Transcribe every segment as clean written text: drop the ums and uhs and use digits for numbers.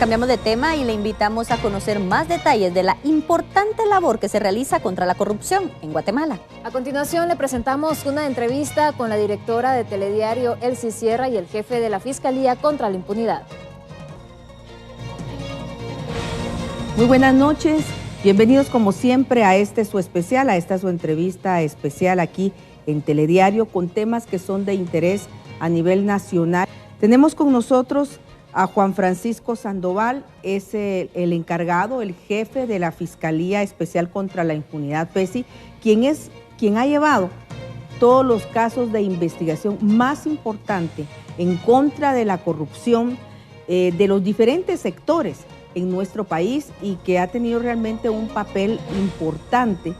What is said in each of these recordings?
cambiamos de tema y le invitamos a conocer más detalles de la importante labor que se realiza contra la corrupción en Guatemala. A continuación le presentamos una entrevista con la directora de Telediario, Elsie Sierra, y el jefe de la Fiscalía contra la Impunidad. Muy buenas noches, bienvenidos como siempre a su especial, a esta su entrevista especial aquí en Telediario con temas que son de interés a nivel nacional. Tenemos con nosotros a Juan Francisco Sandoval, es el encargado, el jefe de la Fiscalía Especial contra la Impunidad, FESI, quien ha llevado todos los casos de investigación más importantes en contra de la corrupción de los diferentes sectores en nuestro país y que ha tenido realmente un papel importante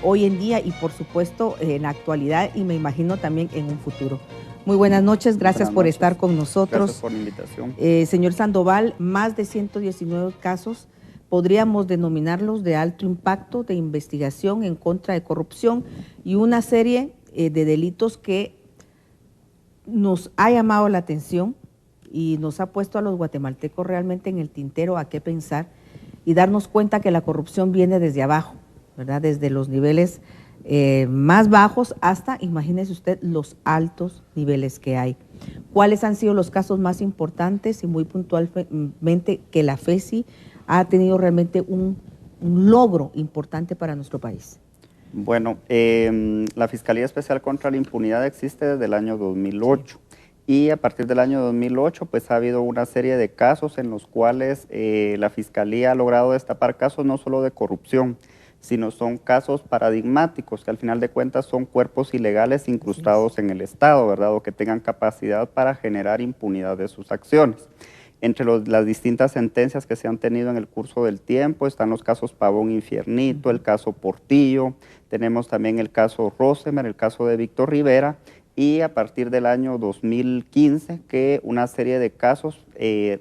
hoy en día y por supuesto en la actualidad y me imagino también en un futuro. Muy buenas noches, gracias por estar con nosotros. Gracias por la invitación. Señor Sandoval, más de 119 casos, podríamos denominarlos de alto impacto de investigación en contra de corrupción y una serie de delitos que nos ha llamado la atención y nos ha puesto a los guatemaltecos realmente en el tintero a qué pensar y darnos cuenta que la corrupción viene desde abajo, ¿verdad? Desde los niveles más bajos hasta, imagínese usted, los altos niveles que hay. ¿Cuáles han sido los casos más importantes y muy puntualmente que la FESI ha tenido realmente un logro importante para nuestro país? Bueno, la Fiscalía Especial contra la Impunidad existe desde el año 2008 y a partir del año 2008 pues ha habido una serie de casos en los cuales la Fiscalía ha logrado destapar casos no solo de corrupción, sino son casos paradigmáticos, que al final de cuentas son cuerpos ilegales incrustados en el Estado, ¿verdad? O que tengan capacidad para generar impunidad de sus acciones. Entre las distintas sentencias que se han tenido en el curso del tiempo están los casos Pavón Infiernito, el caso Portillo, tenemos también el caso Rosemer, el caso de Víctor Rivera, y a partir del año 2015 que una serie de casos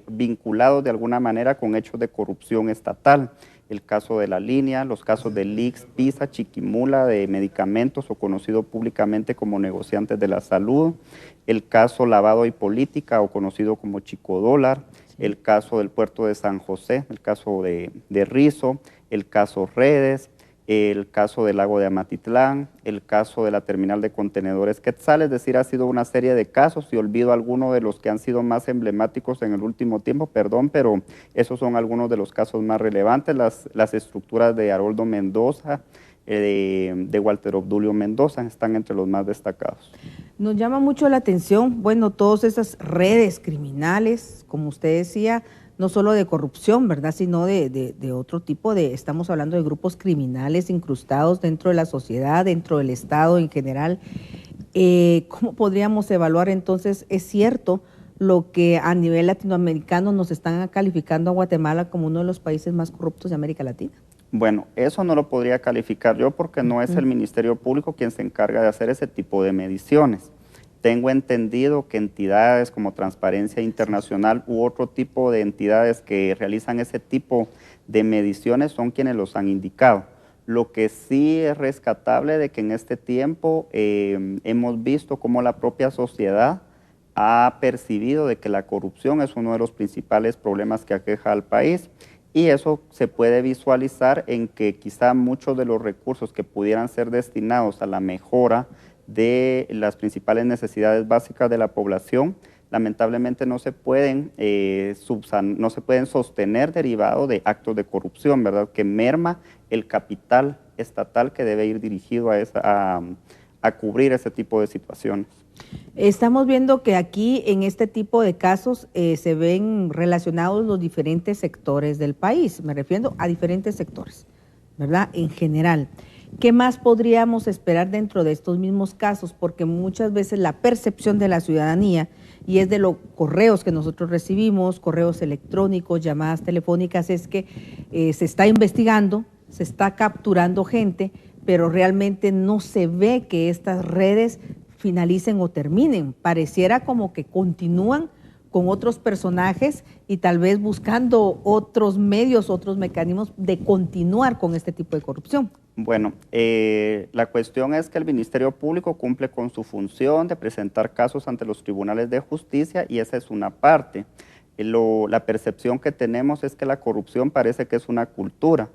vinculados de alguna manera con hechos de corrupción estatal. El caso de La Línea, los casos de Lix, Pisa, Chiquimula de medicamentos o conocido públicamente como negociantes de la salud, el caso Lavado y Política o conocido como Chico Dólar, el caso del puerto de San José, el caso de Rizo, el caso Redes, el caso del lago de Amatitlán, el caso de la terminal de contenedores Quetzal, es decir, ha sido una serie de casos y olvido algunos de los que han sido más emblemáticos en el último tiempo, perdón, pero esos son algunos de los casos más relevantes, las estructuras de Haroldo Mendoza, de Walter Obdulio Mendoza, están entre los más destacados. Nos llama mucho la atención, bueno, todas esas redes criminales, como usted decía, no solo de corrupción, ¿verdad?, sino de otro tipo estamos hablando de grupos criminales incrustados dentro de la sociedad, dentro del Estado en general. ¿Cómo podríamos evaluar entonces? Es cierto lo que a nivel latinoamericano nos están calificando a Guatemala como uno de los países más corruptos de América Latina. Bueno, eso no lo podría calificar yo porque no es el Ministerio Público quien se encarga de hacer ese tipo de mediciones. Tengo entendido que entidades como Transparencia Internacional u otro tipo de entidades que realizan ese tipo de mediciones son quienes los han indicado. Lo que sí es rescatable de que en este tiempo hemos visto cómo la propia sociedad ha percibido de que la corrupción es uno de los principales problemas que aqueja al país y eso se puede visualizar en que quizá muchos de los recursos que pudieran ser destinados a la mejora de las principales necesidades básicas de la población, lamentablemente no se pueden sostener derivado de actos de corrupción, ¿verdad?, que merma el capital estatal que debe ir dirigido a cubrir ese tipo de situaciones. Estamos viendo que aquí en este tipo de casos se ven relacionados los diferentes sectores del país, me refiero a diferentes sectores, ¿verdad?, en general. ¿Qué más podríamos esperar dentro de estos mismos casos? Porque muchas veces la percepción de la ciudadanía, y es de los correos que nosotros recibimos, correos electrónicos, llamadas telefónicas, es que se está investigando, se está capturando gente, pero realmente no se ve que estas redes finalicen o terminen. Pareciera como que continúan con otros personajes y tal vez buscando otros medios, otros mecanismos de continuar con este tipo de corrupción. Bueno, la cuestión es que el Ministerio Público cumple con su función de presentar casos ante los tribunales de justicia y esa es una parte. La percepción que tenemos es que la corrupción parece que es una cultura.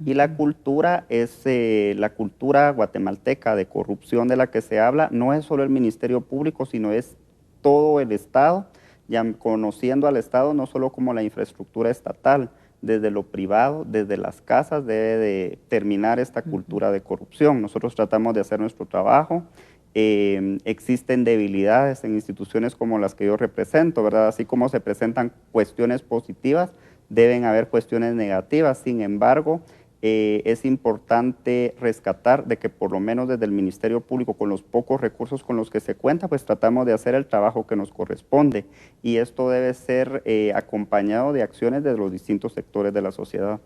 Y la cultura es la cultura guatemalteca de corrupción de la que se habla, no es solo el Ministerio Público, sino es todo el Estado, ya conociendo al Estado no solo como la infraestructura estatal, desde lo privado, desde las casas, debe de terminar esta cultura de corrupción. Nosotros tratamos de hacer nuestro trabajo. Existen debilidades en instituciones como las que yo represento, ¿verdad? Así como se presentan cuestiones positivas, deben haber cuestiones negativas. Sin embargo, es importante rescatar de que por lo menos desde el Ministerio Público, con los pocos recursos con los que se cuenta, pues tratamos de hacer el trabajo que nos corresponde. Y esto debe ser acompañado de acciones de los distintos sectores de la sociedad.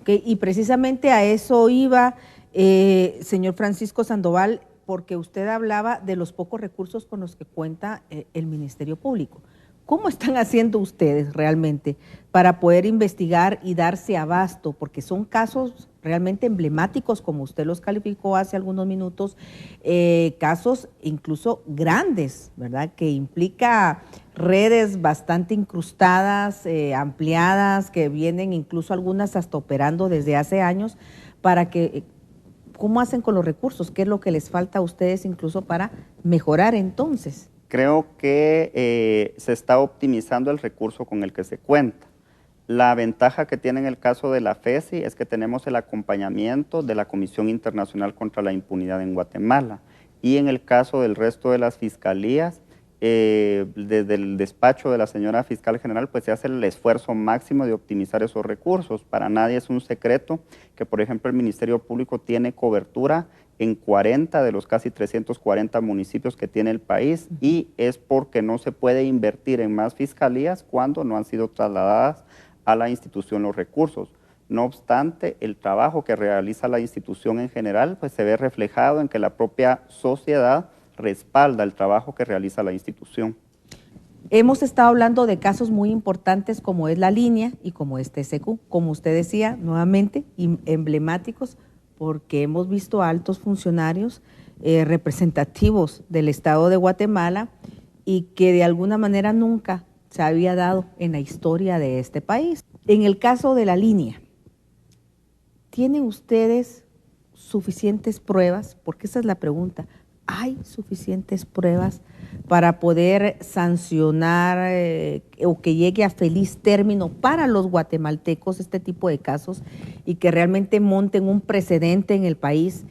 Okay, y precisamente a eso iba, señor Francisco Sandoval, porque usted hablaba de los pocos recursos con los que cuenta el Ministerio Público. ¿Cómo están haciendo ustedes realmente para poder investigar y darse abasto? Porque son casos realmente emblemáticos, como usted los calificó hace algunos minutos, casos incluso grandes, ¿verdad? Que implica redes bastante incrustadas, ampliadas, que vienen incluso algunas hasta operando desde hace años, para que, ¿cómo hacen con los recursos? ¿Qué es lo que les falta a ustedes incluso para mejorar entonces? Creo que se está optimizando el recurso con el que se cuenta. La ventaja que tiene en el caso de la FESI es que tenemos el acompañamiento de la Comisión Internacional contra la Impunidad en Guatemala. Y en el caso del resto de las fiscalías, desde el despacho de la señora fiscal general, pues se hace el esfuerzo máximo de optimizar esos recursos. Para nadie es un secreto que, por ejemplo, el Ministerio Público tiene cobertura en 40 de los casi 340 municipios que tiene el país, y es porque no se puede invertir en más fiscalías cuando no han sido trasladadas a la institución los recursos. No obstante, el trabajo que realiza la institución en general pues se ve reflejado en que la propia sociedad respalda el trabajo que realiza la institución. Hemos estado hablando de casos muy importantes como es la línea y como es TCQ, como usted decía, nuevamente emblemáticos, porque hemos visto a altos funcionarios representativos del Estado de Guatemala y que de alguna manera nunca se había dado en la historia de este país. En el caso de la línea, ¿tienen ustedes suficientes pruebas? Porque esa es la pregunta. ¿Hay suficientes pruebas para poder sancionar o que llegue a feliz término para los guatemaltecos este tipo de casos y que realmente monten un precedente en el país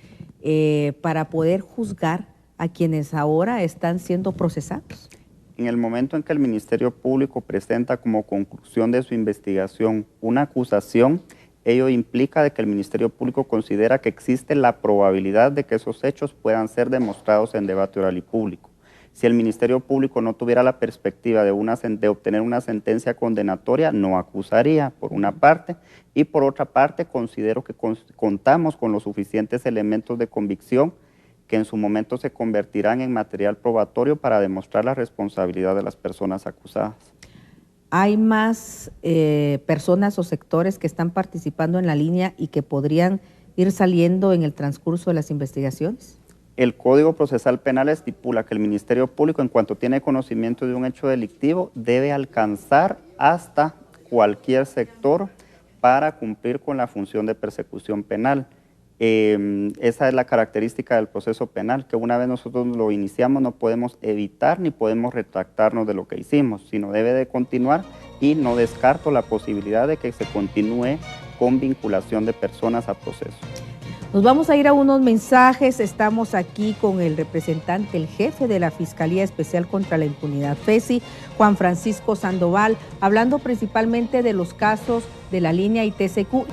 para poder juzgar a quienes ahora están siendo procesados? En el momento en que el Ministerio Público presenta como conclusión de su investigación una acusación, ello implica de que el Ministerio Público considera que existe la probabilidad de que esos hechos puedan ser demostrados en debate oral y público. Si el Ministerio Público no tuviera la perspectiva de obtener una sentencia condenatoria, no acusaría, por una parte, y por otra parte considero que contamos con los suficientes elementos de convicción que en su momento se convertirán en material probatorio para demostrar la responsabilidad de las personas acusadas. ¿Hay más personas o sectores que están participando en la línea y que podrían ir saliendo en el transcurso de las investigaciones? El Código Procesal Penal estipula que el Ministerio Público, en cuanto tiene conocimiento de un hecho delictivo, debe alcanzar hasta cualquier sector para cumplir con la función de persecución penal. Esa es la característica del proceso penal, que una vez nosotros lo iniciamos no podemos evitar ni podemos retractarnos de lo que hicimos, sino debe de continuar, y no descarto la posibilidad de que se continúe con vinculación de personas a proceso. Nos vamos a ir a unos mensajes. Estamos aquí con el representante, el jefe de la Fiscalía Especial contra la Impunidad, FESI, Juan Francisco Sandoval, hablando principalmente de los casos de la línea y TCQ.